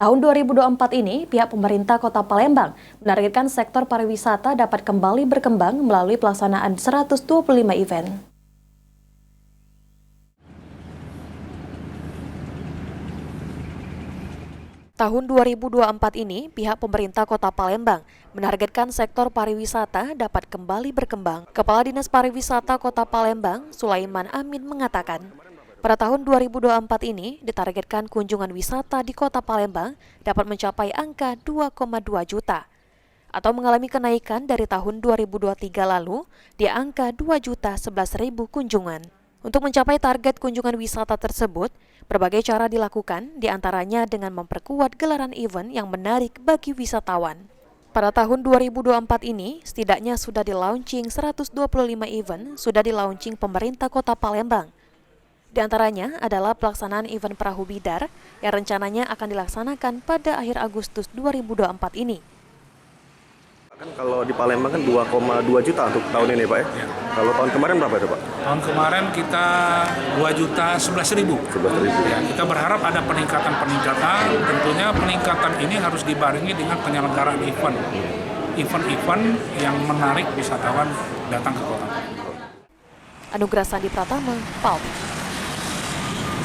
Tahun 2024 ini, pihak pemerintah Kota Palembang menargetkan sektor pariwisata dapat kembali berkembang melalui pelaksanaan 125 event. Tahun 2024 ini, pihak pemerintah Kota Palembang menargetkan sektor pariwisata dapat kembali berkembang. Kepala Dinas Pariwisata Kota Palembang, Sulaiman Amin mengatakan, pada tahun 2024 ini ditargetkan kunjungan wisata di Kota Palembang dapat mencapai angka 2,2 juta atau mengalami kenaikan dari tahun 2023 lalu di angka 2.011.000 kunjungan. Untuk mencapai target kunjungan wisata tersebut, berbagai cara dilakukan, diantaranya dengan memperkuat gelaran event yang menarik bagi wisatawan. Pada tahun 2024 ini, setidaknya sudah di-launching 125 event, sudah di-launching pemerintah Kota Palembang. Di antaranya adalah pelaksanaan event Perahu Bidar yang rencananya akan dilaksanakan pada akhir Agustus 2024 ini. Kan kalau di Palembang kan 2,2 juta untuk tahun ini Pak ya? Ya. Kalau tahun kemarin berapa itu Pak? Tahun kemarin kita 2.011.000. 11.000. Ya, kita berharap ada peningkatan. Tentunya peningkatan ini harus dibarengi dengan penyelenggaraan event yang menarik wisatawan datang ke kota. Anugerah Sandi Pratama, PAL.